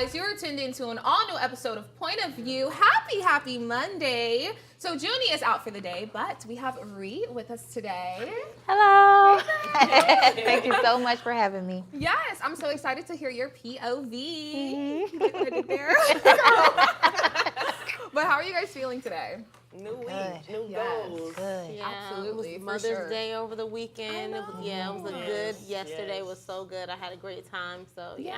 guys, you're tuned into an all-new episode of Point of View. Happy Monday. So Junie is out for the day, but we have Ree with us today. Hello. Thank you so much for having me. Yes, I'm so excited to hear your POV. You like what I did there? But how are you guys feeling today? New week, new goals. Good. Yeah, Absolutely, it for was sure. Mother's Day over the weekend. It was, it was a good. Yesterday Yes. was so good. I had a great time. So Yeah.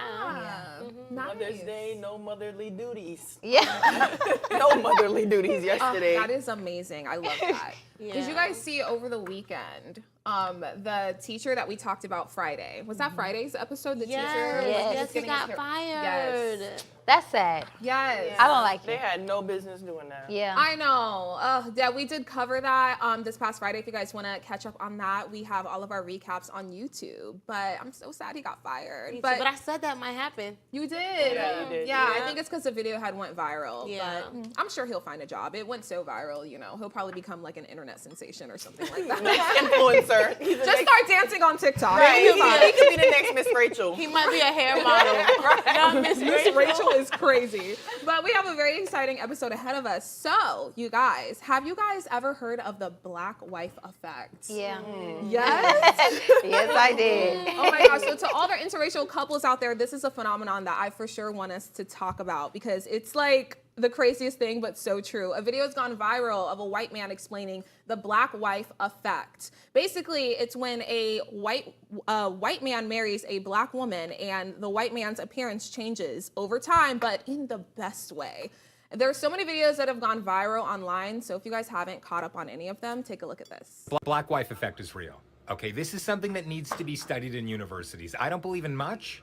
Nice. Mother's Day, no motherly duties. Yeah. No motherly duties yesterday. That is amazing. I love that. Did you guys see over the weekend the teacher that we talked about Friday? Was that Friday's episode? The teacher? Yes. Yes, he getting got his hair- fired. Yes. That's sad. Yes. I don't like They it. had no business doing that. Yeah. I know. Yeah, we did cover that this past Friday. If you guys want to catch up on that, we have all of our recaps on YouTube. But I'm so sad he got fired. But I said that might happen. You did. Yeah, you did. Yeah, I Yeah. think it's because the video had went viral. Yeah. But I'm sure he'll find a job. It went so viral, you know. He'll probably become like an internet sensation or something like that. Influencer. He's the Just next, start dancing on TikTok. right, You'll be fine. he could be the next Miss Rachel. He might be a hair model. Young Miss Miss Rachel. Rachel is crazy. But we have a very exciting episode ahead of us. So, you guys, have you guys ever heard of the black wife effect? Yeah. Yes? Yes, I did. Oh my gosh. So to all our interracial couples out there, this is a phenomenon that I for sure want us to talk about because it's like the craziest thing, but so true. A video has gone viral of a white man explaining the black wife effect. Basically, it's when a white man marries a black woman and the white man's appearance changes over time, but in the best way. There are so many videos that have gone viral online, so if you guys haven't caught up on any of them, take a look at this. Black wife effect is real. Okay, this is something that needs to be studied in universities. I don't believe in much,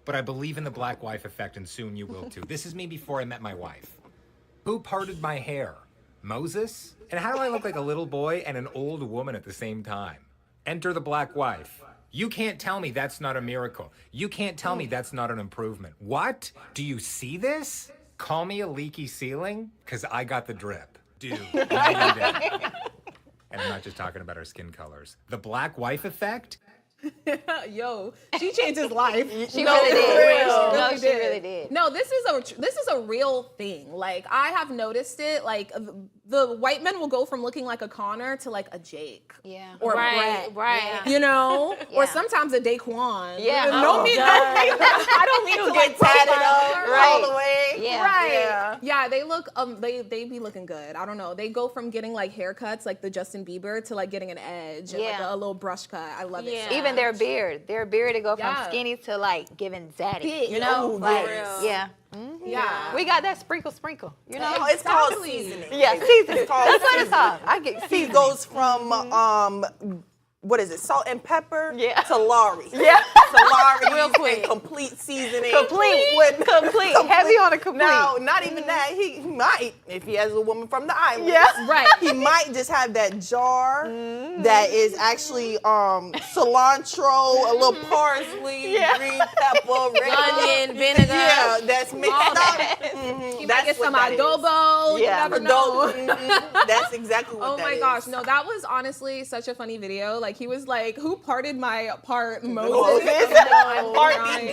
but I believe in the black wife effect, and soon you will too. This is me before I met my wife. Who parted my hair? Moses? And how do I look like a little boy and an old woman at the same time? Enter the black wife. You can't tell me that's not a miracle. You can't tell me that's not an improvement. What? Do you see this? Call me a leaky ceiling? Because I got the drip. Dude, I need it. And I'm not just talking about our skin colors. The black wife effect? Yo, she changed his life. She really did. No, She really did. No, this is a real thing. Like I have noticed it. Like the white men will go from looking like a Connor to like a Jake. Yeah. Or Right, Brett. right. You know, or Yeah. sometimes a Daquan. Yeah. No Oh, mean, God. I don't mean to like Get tatted up Right. all the way. Yeah. Right. Yeah. Yeah, they look they be looking good. I don't know. They go from getting like haircuts like the Justin Bieber to like getting an edge and like Yeah. a little brush cut. I love it. Yeah. So Even their beard. Their beard to go from Yeah. skinny to like giving zaddy. Big. You know? Ooh, Like, yes. yeah. Yeah. We got that sprinkle. You know? No, it's called Exactly. seasoning. Yeah, seasoning. It's called That's what it's seasoning. called. I get He seasoning. goes from what is it? Salt and pepper Yeah. to Lari. Yeah. To Lari. Real quick. And complete seasoning. Complete. Heavy on a complete. Now, not even that. He might, if he has a woman from the island. Yeah. Right. He might just have that jar that is actually cilantro, a little parsley, green pepper, Onion, vinegar. Yeah, that's mixed All up. that. Mhm, You might that's get what some that is. adobo. Yeah. You never know. That's exactly what Oh that my is. gosh, no, that was honestly such a funny video. Like he was like, "Who parted my part, Moses?" Moses. No, Part right.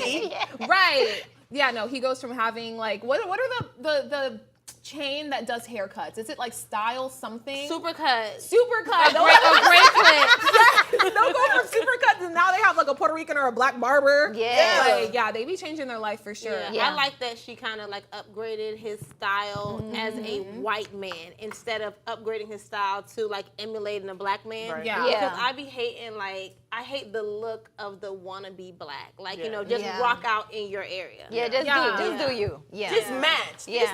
BB. Right. Yeah, no, he goes from having like what are the chain that does haircuts? Is it like Style something? Supercut. Supercut. A great clip. They'll go from supercuts and now they have like a Puerto Rican or a black barber. Yeah. Like, yeah, they be changing their life for sure. Yeah. Yeah. I like that she kind of like upgraded his style as a white man instead of upgrading his style to like emulating a black man. Right. Yeah. Yeah. Because I be hating I hate the look of the wannabe black. Like, you Yeah. know, just Yeah. rock out in your area. Yeah, just do you. Yeah. Just match. Yeah.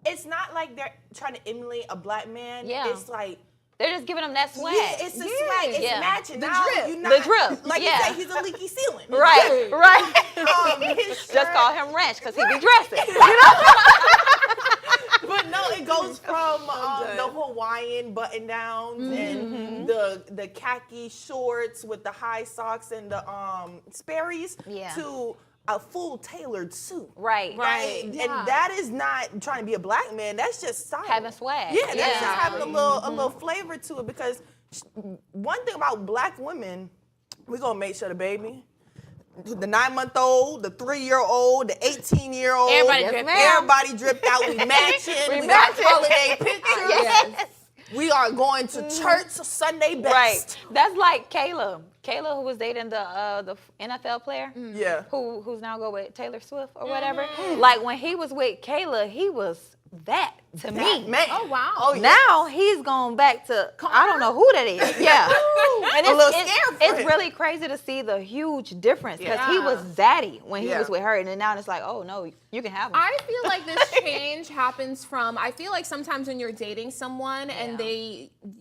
It's not like they're trying to emulate a black man. Yeah. It's like, They're just giving them that swag. yeah, it's the swag. It's Yeah. matching. The Now, drip. you're The not, drip. Like Yeah. you said, he's a leaky ceiling. Right. His Just shirt- call him Ranch because he be dressing. But no, it goes from the Hawaiian button downs and the khaki shorts with the high socks and the Sperry's Yeah. to a full tailored suit. Right. Right. And Yeah. that is not trying to be a black man. That's just style. Having swag. Yeah, that's Yeah. just having a little flavor to it. Because one thing about black women, we're gonna make sure the baby. the 9-month-old, the 3-year-old, the 18-year-old. Everybody dripped out. Everybody dripped out. We matching. We got holiday pictures. Yes. We are going to church Sunday best. Right. That's like Kayla. Kayla, who was dating the NFL player. Yeah. Who's now go with Taylor Swift or whatever. Like when he was with Kayla, he was that to me. Man. Oh, wow. Oh, yeah. Now he's going back to I don't know who that is. Yeah. And A little scared for it's him. really crazy to see the huge difference because he Yeah. was zaddy when he Yeah. was with her, and then now it's like, oh no, you can have him. I feel like this change happens from, I feel like sometimes when you're dating someone and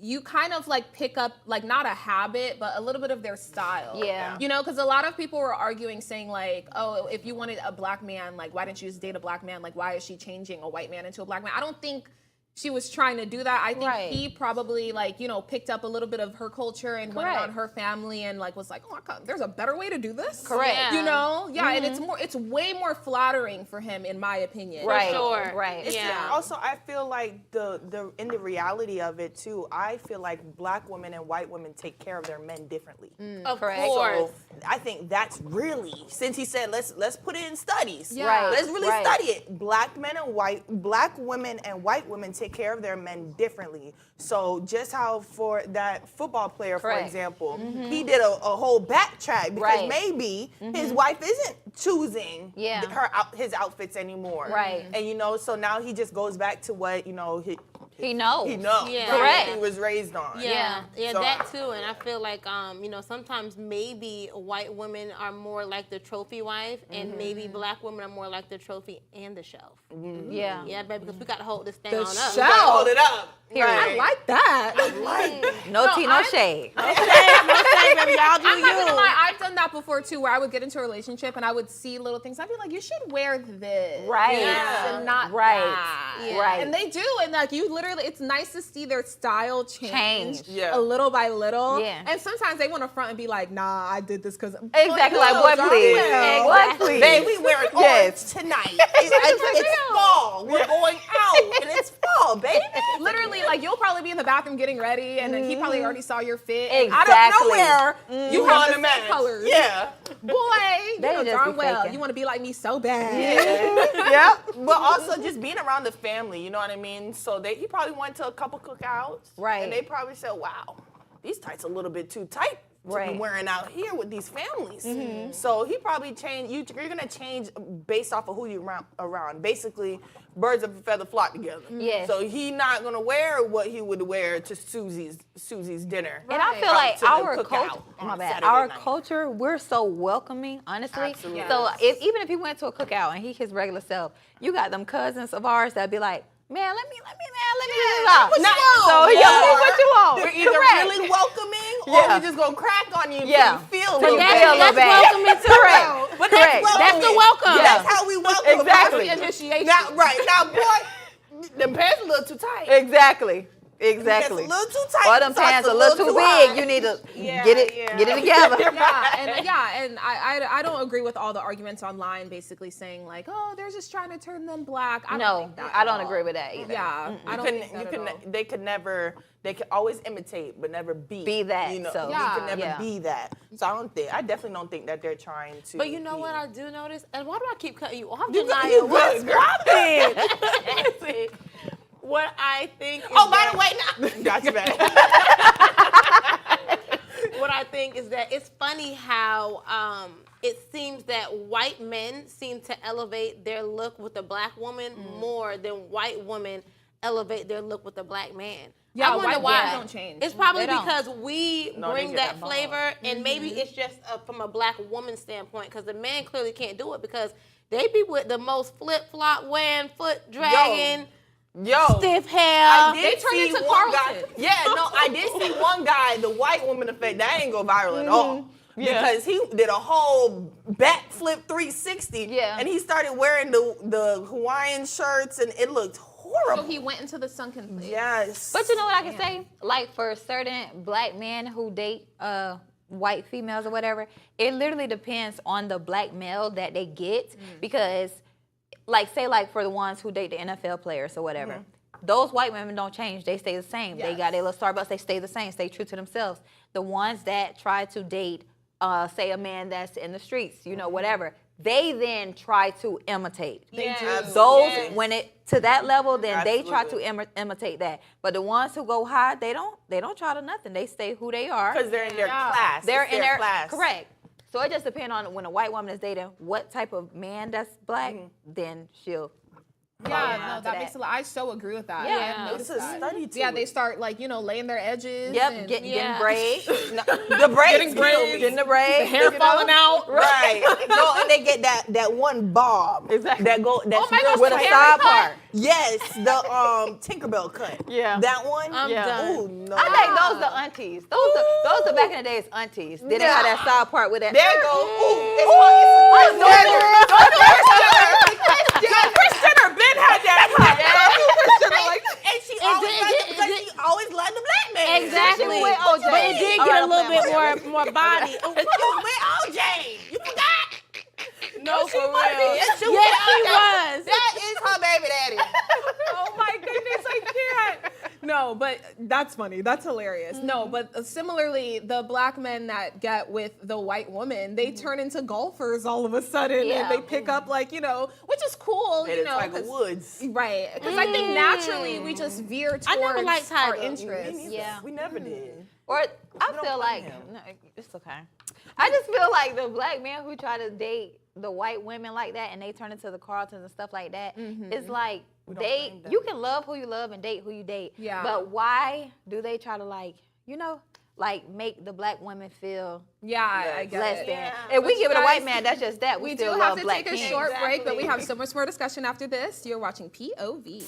you kind of like pick up, like not a habit, but a little bit of their style. Yeah. You know, because a lot of people were arguing saying like, oh, if you wanted a black man, like why didn't you just date a black man? Like why is she changing a white man into a black man? I don't think she was trying to do that. I think Right. he probably like, you know, picked up a little bit of her culture and went Correct. around her family and like was like, oh my God, there's a better way to do this. Correct. Yeah. You know? Yeah, and it's way more flattering for him, in my opinion. Right. sure. Right. Yeah. Also, I feel like in the reality of it too, I feel like black women and white women take care of their men differently. Of Correct. course. So I think that's really, since he said let's put it in studies. Yeah. Right. Let's really Right. study it. Black women and white women take care of their men differently. So just how for that football player, for Correct. example, he did a whole backtrack because Right. maybe his wife isn't choosing Yeah. his outfits anymore. Right. And so now he just goes back to what he he knows. knows. Yeah. what Correct. He was raised on. Yeah, So that too. And I feel like, sometimes maybe white women are more like the trophy wife, and maybe black women are more like the trophy and the shelf. Yeah. Yeah, baby, because we got to hold this thing The on up. shelf. Hold it up. I like that. No tea, no I'm- shade. No shame, baby, y'all do I'm not gonna you. lie, I've done that before too, where I would get into a relationship and I would see little things. I'd be like, you should wear this. Right. And not Right. that. Yeah. Right. And they do. And like you literally, it's nice to see their style change Yeah. a little by little. Yeah. And sometimes they want to front and be like, nah, I did this because Exactly. Like what, please? What, please? Babe, we wearing orange tonight. It's fall. We're going out, and it's fall, baby. Literally, like you'll probably be in the bathroom getting ready, and then he probably already saw your fit. Exactly. Out of nowhere, you have wanna the same match. colors. Yeah. Boy, you They know just darn be well faking. you want to be like me so bad. Yep. But also just being around the family, you know what I mean? So he probably went to a couple cookouts. Right. And they probably said, wow, these tights a little bit too tight to be Right. wearing out here with these families. So he probably changed. You're going to change based off of who you're around. Basically, birds of a feather flock together. Yes. So he not going to wear what he would wear to Susie's dinner. And I feel Out like to the our cookout culture, on my bad, Saturday our night. culture, we're so welcoming, honestly. Absolutely. So even if he went to a cookout and he his regular self, you got them cousins of ours that'd be like, man, let me do this off. What you want? So what you want? We're either Correct. really welcoming or Yeah. we're just going to crack on you Yeah. until you feel a Till little you bit. feel a little That's bad. welcoming too. Correct. But Correct. That's the welcome. Yeah. That's how we welcome. Exactly. Initiation. Now, boy, them pants a little too tight. Exactly. It's a Exactly. little too tight. Or them Socks pants a little too high. big. You need to Yeah, get it yeah. together. and I don't agree with all the arguments online basically saying like, oh, they're just trying to turn them black. I don't No, think that I at don't all. agree with that either. Yeah, I don't think that at all. They can always imitate, but never be. Be that, You know, so. you Yeah. can never Yeah. be that. So I definitely don't think that they're trying to. But you know be. what I do notice? And why do I keep cutting you off, You Janiyah? good, What's girl. poppin'? What I think is Oh, by the way, now. Got you back. what I think is that it's funny how it seems that white men seem to elevate their look with a black woman more than white women elevate their look with a black man. Yeah, I wonder white why. men don't change. It's probably They don't. because we No, bring they get that that flavor, and maybe it's just from a black woman standpoint, because the man clearly can't do it because they be with the most flip-flop wearing, foot dragging, Yo. stiff hair. I did They turned see into one Carlton. guy. Yeah, no, I did see one guy, the white woman effect, that ain't go viral at all. Yeah. Because he did a whole backflip 360. Yeah. And he started wearing the Hawaiian shirts and it looked horrible. So he went into the sunken place. Yes. But you know what I can say? Like for certain black men who date white females or whatever, it literally depends on the black male that they get because like say like for the ones who date the NFL players or whatever, those white women don't change. They stay the same. They got their little Starbucks, they stay the same, stay true to themselves. The ones that try to date say a man that's in the streets, whatever. They then try to imitate. Those when it to that level, then they try to imitate that. But the ones who go high, they don't try to nothing. They stay who they are because they're in their class. They're in their class. Correct. So it just depends on when a white woman is dating what type of man that's black, then she'll. Yeah, no, that makes a lot. I so agree with that. Yeah, it's a study too. Yeah, they start laying their edges. Yep, and getting braids. The braids, getting the braids, hair falling out. Right. No, and they get that one bob. Exactly. That's real with a side part. Yes, the Tinkerbell cut. Yeah. That one. I'm done. Ooh, no. I think those the aunties. Those are back in the days aunties. They didn't have that side part with that. There you go. Ooh, Kris Jenner been had that. And she always loved the black man. Exactly. with OJ. But it did get a little bit more body. With OJ. You forgot? No, she for was. real. Yes, she was. That is her baby daddy. Oh my goodness, I can't. No, but that's funny. That's hilarious. No, but similarly, the black men that get with the white woman, they turn into golfers all of a sudden, and they pick up which is cool, It's Tiger Woods. Right? Because I think naturally we just veer towards I never liked our Tiger. interests. Yeah. We never did. Or I don't feel blame like him. no, it's okay. I just feel like the black men who try to date the white women like that and they turn into the Carltons and stuff like that, it's like blame them. you can love who you love and date who you date. Yeah. But why do they try to make the black women feel Yeah, I get less it. than? If we But give it a guys, white man, that's just that. We still do love have to black take a kings. short break, but we Exactly. have so much more discussion after this. You're watching POV.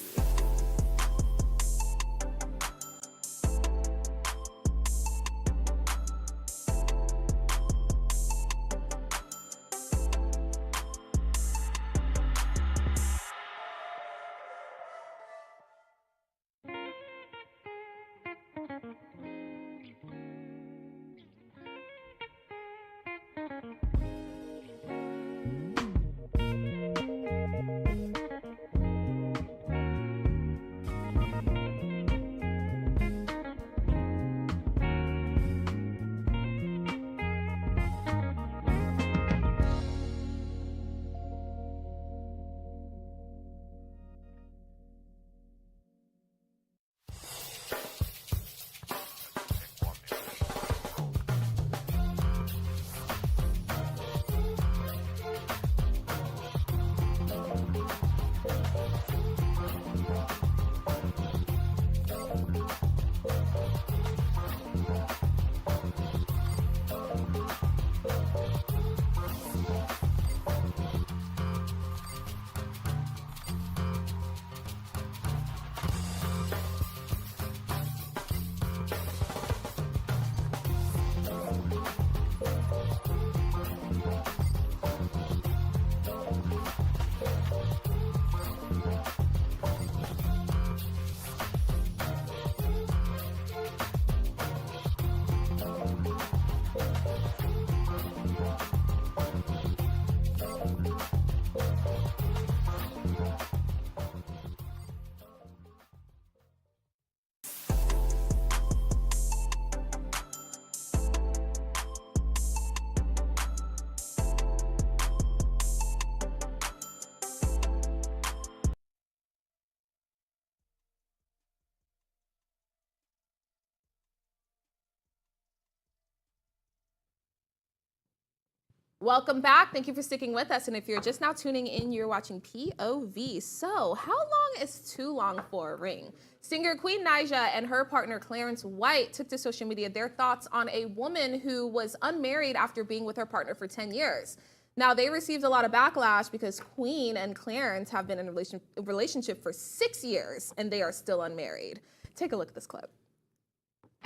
Welcome back. Thank you for sticking with us. And if you're just now tuning in, you're watching POV. So, how long is too long for a ring? Singer Queen Naija and her partner Clarence White took to social media their thoughts on a woman who was unmarried after being with her partner for 10 years. Now, they received a lot of backlash because Queen and Clarence have been in a relationship for 6 years and they are still unmarried. Take a look at this clip.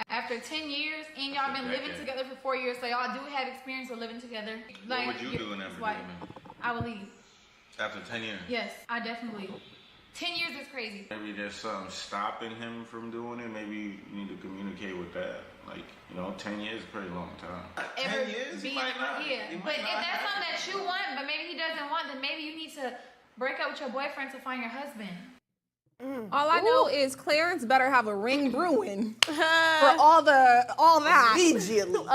After 10 years, and y'all been living together for 4 years, so y'all do have experience with living together. What would you do in that predicament? I would leave. After 10 years? Yes, I definitely leave. 10 years is crazy. Maybe there's something stopping him from doing it. Maybe you need to communicate with that. 10 years is a pretty long time. 10 years? He might not. Yeah, but if that's something that you want, but maybe he doesn't want, then maybe you need to break up with your boyfriend to find your husband. All I know is Clarence better have a ring brewing for all that.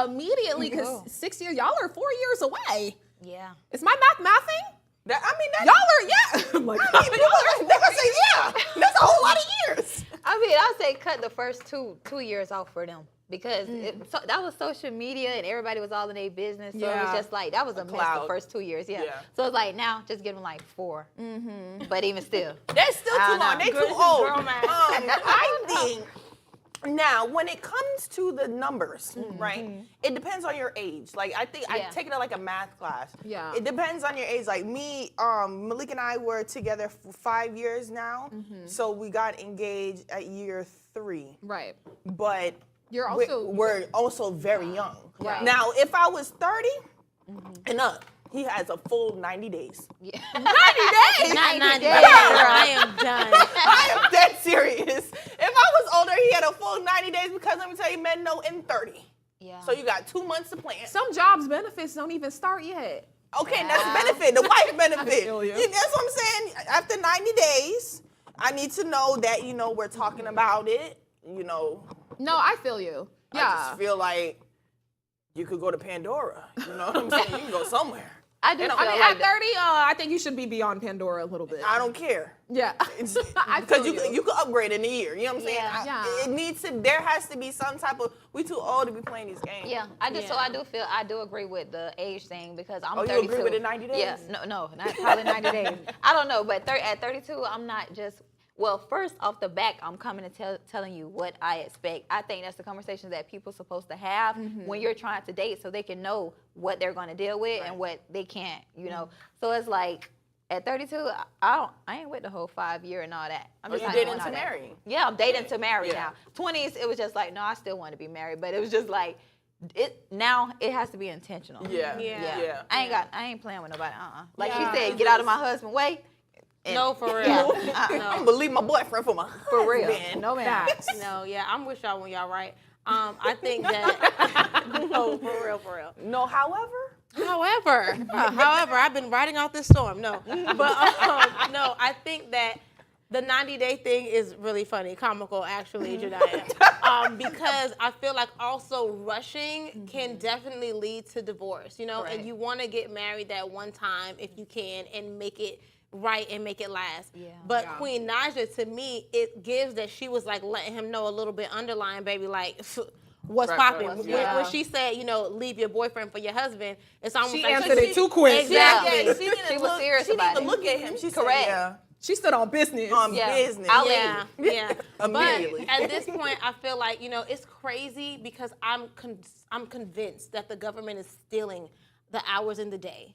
Immediately, because 6 years, y'all are 4 years away. Yeah. Is my math mathing? That, Y'all are, yeah. Oh my God. they're gonna say, yeah. That's a whole lot of years. I mean, I'll say cut the first two years off for them because that was social media and everybody was all in their business. So it was just like, that was a mess the first 2 years. Yeah. So it's like now, just give them like 4. But even still. That's still too long. They too old. I think now when it comes to the numbers, right? It depends on your age. Like I think I take it like a math class. Yeah. It depends on your age. Like me, Malik and I were together for 5 years now. So we got engaged at year 3. Right. But You're also we're also very young. Right. Now, if I was 30 and up, he has a full 90 days. Yeah. 90 days? Not 90 days. Yeah. I am done. I am dead serious. If I was older, he had a full 90 days because let me tell you, men know in 30. Yeah. So you got 2 months to plan. some jobs benefits don't even start yet. Okay, that's the benefit, the wife benefit. feel you. That's what I'm saying. After 90 days, I need to know that, we're talking about it, No, I feel you. Yeah. I just feel like you could go to Pandora. You know what I'm saying? You can go somewhere. I do feel I mean, like at 30, I think you should be beyond Pandora a little bit. I don't care. Yeah. I Because feel you could upgrade in a year. You know what I'm saying? Yeah. It needs to. There has to be some type of. We too old to be playing these games. Yeah, So I do agree with the age thing because I'm Oh, 32. you agree with the 90 days? Yeah, no, not probably 90 days. I don't know, but at 32, I'm not just. Well, first off the back, I'm coming to telling you what I expect. I think that's the conversation that people are supposed to have when you're trying to date, so they can know what they're going to deal with and what they can't. So it's like at 32, I ain't with the whole 5 year and all that. I'm just you not dating doing all to that. marry? Yeah, I'm dating to marry Yeah. now. 20s, it was just like, no, I still want to be married, but it was just like, now it has to be intentional. Yeah. I ain't playing with nobody. Like Yeah. she said, get out of my husband's way. No, for real. Yeah. I'm gonna leave my boyfriend for my For real. husband. No man. No, yeah, I'm with y'all when y'all right. I think that no, for real. No, however. However, I've been riding out this storm. No, but no, I think that the 90-day thing is really funny, comical actually, Jediah, because I feel like also rushing can definitely lead to divorce. Right. And you want to get married that one time if you can and make it right and make it last. Yeah. But Queen Naja, to me, it gives that she was like letting him know a little bit underlying, baby, like what's popping. When she said, leave your boyfriend for your husband, it's almost She like answered it too quick. Exactly. Yeah, She was serious about it. She didn't even look at him. She said, Correct. yeah. She stood on business. Business. Yeah. Immediately. But at this point, I feel like, it's crazy because I'm convinced that the government is stealing the hours in the day.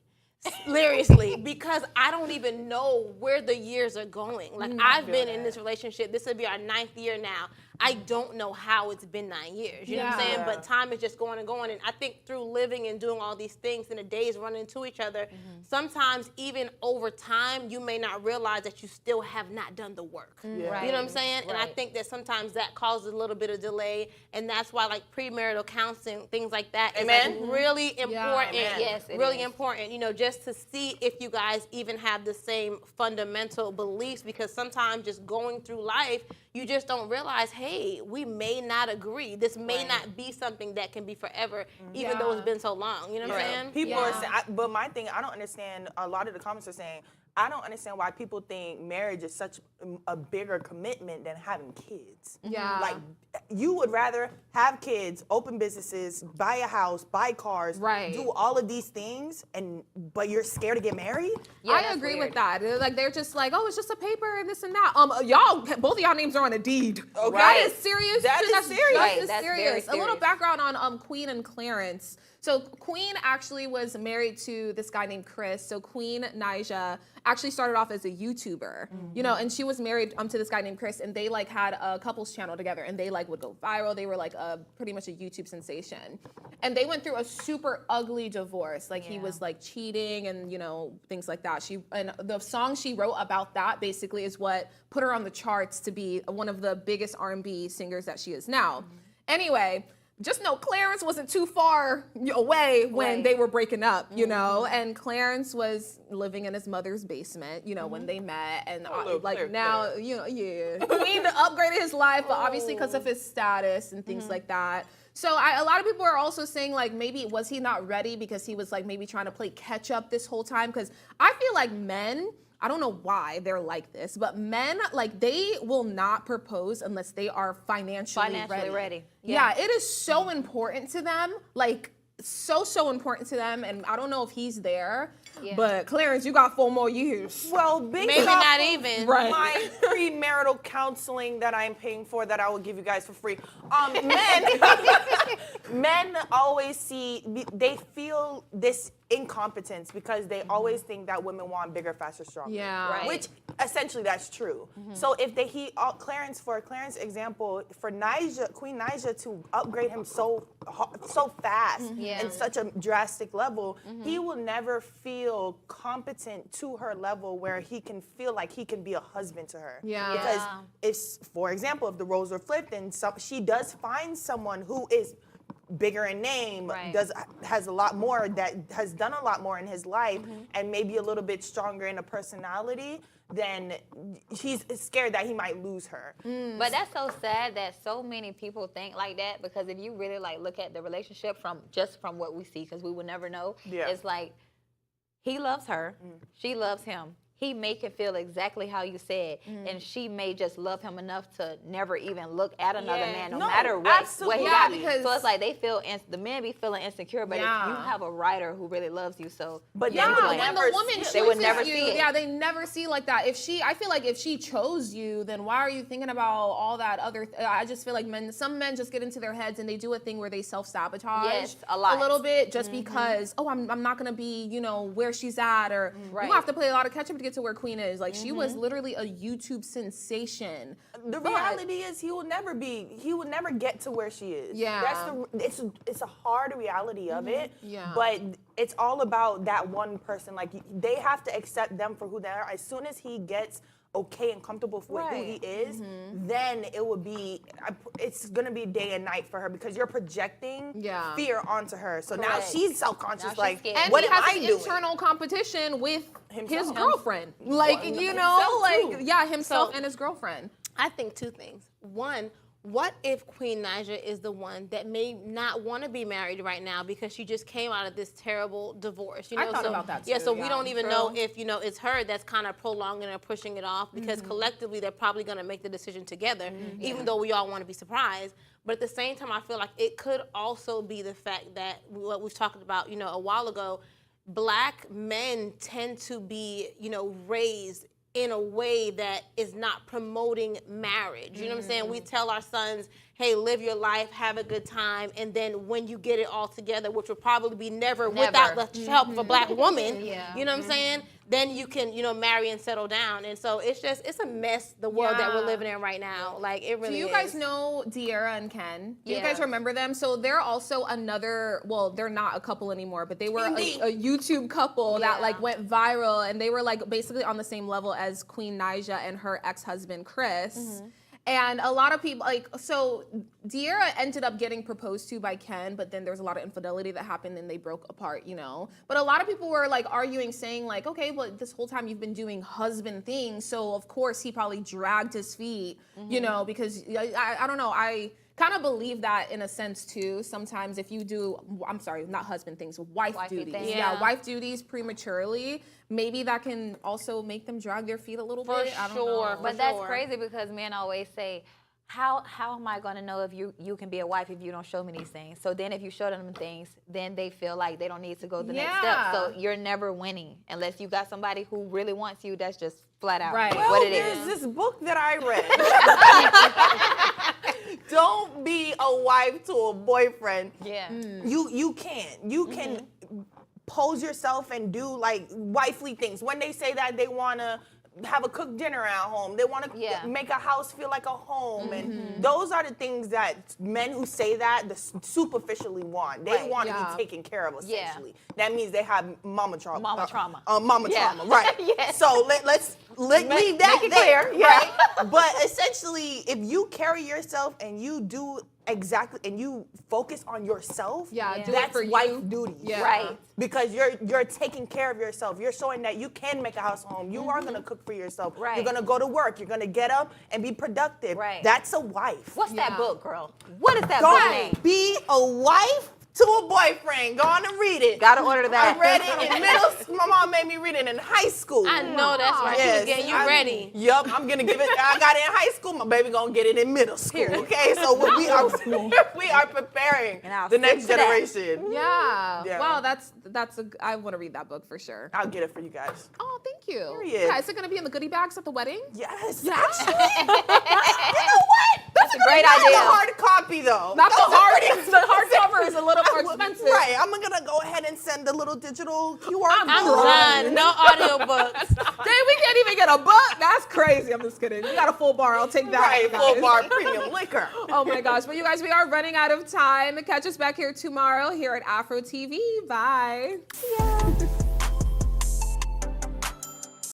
Seriously, because I don't even know where the years are going. Like, I've been in this relationship. This will be our 9th year now. I don't know how it's been 9 years. You know what I'm saying? But time is just going and going. And I think through living and doing all these things and the days running into each other, sometimes even over time, you may not realize that you still have not done the work. Right. You know what I'm saying? And I Right. think that sometimes that causes a little bit of delay. And that's why like premarital counseling, things like that is like really important. Yes, it really is. important, just to see if you guys even have the same fundamental beliefs, because sometimes just going through life, you just don't realize, hey, we may not agree. This may not be something that can be forever, even though it's been so long. You know what I'm saying? People are saying, but my thing, I don't understand. A lot of the comments are saying, I don't understand why people think marriage is such a bigger commitment than having kids. Yeah. Like, you would rather have kids, open businesses, buy a house, buy cars, do all of these things, but you're scared to get married? Yeah, I that's agree weird. with that. They're just like, oh, it's just a paper and this and that. Both of y'all names are on a deed. Okay. That is serious. That is serious. Right, Just that's very serious. A little serious. background on Queen and Clarence. So Queen actually was married to this guy named Chris. So Queen Naja actually started off as a YouTuber, and she was married to this guy named Chris, and they like had a couples channel together, and they like would go viral. They were like pretty much a YouTube sensation, and they went through a super ugly divorce. Like he was like cheating and things like that. And the song she wrote about that basically is what put her on the charts to be one of the biggest R&B singers that she is now. Anyway. just know Clarence wasn't too far away when they were breaking up, you know, and Clarence was living in his mother's basement, you know, when they met, and now, you know, Queen upgraded his life, but obviously because of his status and things like that. So a lot of people are also saying, like, maybe was he not ready because he was like maybe trying to play catch up this whole time? Because I feel like men, I don't know why they're like this, but men, like, they will not propose unless they are financially ready. Yeah, it is so important to them, like, so important to them, and I don't know if he's there, but Clarence, you got 4 more years. Well, maybe not even. Right. My premarital counseling that I'm paying for that I will give you guys for free. Men always they feel this incompetence because they always think that women want bigger, faster, stronger. Yeah. Right. Which essentially that's true. So if Clarence example, for Queen Naija to upgrade him so fast and such a drastic level, he will never feel competent to her level where he can feel like he can be a husband to her. Yeah. Because for example, if the roles were flipped and she does find someone who is bigger in name, has a lot more, that has done a lot more in his life, and maybe a little bit stronger in a personality, then he's scared that he might lose her. But that's so sad that so many people think like that, because if you really like look at the relationship from what we see, because we would never know, it's like he loves her, she loves him. He may can feel exactly how you said, and she may just love him enough to never even look at another man, no matter what he got. So it's like the men be feeling insecure, but if you have a writer who really loves you, when the woman chooses they would never you, see it. they never see like that. I feel like if she chose you, then why are you thinking about all that other? I just feel like some men just get into their heads and they do a thing where they self-sabotage a little bit just because I'm not gonna be where she's at, or you have to play a lot of catch up to get to where Queen is. Like she was literally a YouTube sensation. The reality is he will never get to where she is. Yeah. It's a hard reality of it. Yeah. But it's all about that one person. Like they have to accept them for who they are. As soon as he gets okay and comfortable with who he is, then it's gonna be day and night for her, because you're projecting fear onto her. So now she's self-conscious, like, and what he am has I an doing? internal competition with his Himself. girlfriend. Like, himself and his girlfriend. I think 2 things. One, what if Queen Naija is the one that may not want to be married right now because she just came out of this terrible divorce? I thought about that too. Yeah, so we don't even know if it's her that's kind of prolonging or pushing it off, because collectively they're probably going to make the decision together, even though we all want to be surprised. But at the same time, I feel like it could also be the fact that what we've talked about, a while ago, Black men tend to be, raised in a way that is not promoting marriage. You know what I'm saying? We tell our sons, hey, live your life, have a good time, and then when you get it all together, which will probably be never. Without the help of a Black woman, you know what I'm saying? Then you can, marry and settle down. And so it's a mess, the world that we're living in right now. Like, it really is. Do you guys know De'Ara and Ken? Do you guys remember them? So they're also they're not a couple anymore, but they were a YouTube couple that like went viral, and they were like basically on the same level as Queen Naija and her ex-husband Chris. And a lot of people, so De'Ara ended up getting proposed to by Ken, but then there was a lot of infidelity that happened and they broke apart, But a lot of people were arguing, saying okay, but this whole time you've been doing husband things, so of course he probably dragged his feet, because I don't know, I kind of believe that in a sense too. Sometimes if you do, I'm sorry, not husband things, wife duties. Wife duties prematurely, maybe that can also make them drag their feet a little bit. I don't know. But that's crazy, because men always say, how am I going to know if you can be a wife if you don't show me these things? So then if you show them things, then they feel like they don't need to go the next step. So you're never winning unless you got somebody who really wants you. That's just flat out what it is. There's this book that I read. Don't be a wife to a boyfriend. You can pose yourself and do wifely things. When they say that they want to have a cooked dinner at home, they want to make a house feel like a home, and those are the things that men who say that superficially want. They want to be taken care of, essentially. That means they have mama trauma. Mama trauma, right? So let's leave that make it clear, right? But essentially, if you carry yourself and you do exactly, and you focus on yourself, Yeah, do it that's for wife you. duty. Yeah. Right. Because you're taking care of yourself. You're showing that you can make a house home. You are gonna cook for yourself. Right. You're gonna go to work. You're gonna get up and be productive. Right. That's a wife. What's Yeah. that book, girl? What is that book name? Don't be a wife to a boyfriend. Go on and read it. Gotta order that. I read it in middle school. My mom made me read it in high school. I know that's right. She was getting you ready. Yup, I'm gonna give it. I got it in high school. My baby gonna get it in middle school. Okay, so we are preparing And I'll the stick next to that. generation. Yeah. Yeah. Wow, I want to read that book for sure. I'll get it for you guys. Oh, thank you. Period. Yeah, is it gonna be in the goodie bags at the wedding? Yes. Yeah. Actually, you know what? That's a great Not idea. the hard copy though. Not the Those are pretty the hardcover is a little more expensive. Right, I'm gonna go ahead and send the little digital QR I'm code. done. No audiobooks. Dang, we can't even get a book. That's crazy. I'm just kidding. We got a full bar. I'll take that. Right, guys. full bar premium liquor. Oh my gosh. But you guys, we are running out of time. Catch us back here tomorrow here at Afro TV. Bye. Yeah.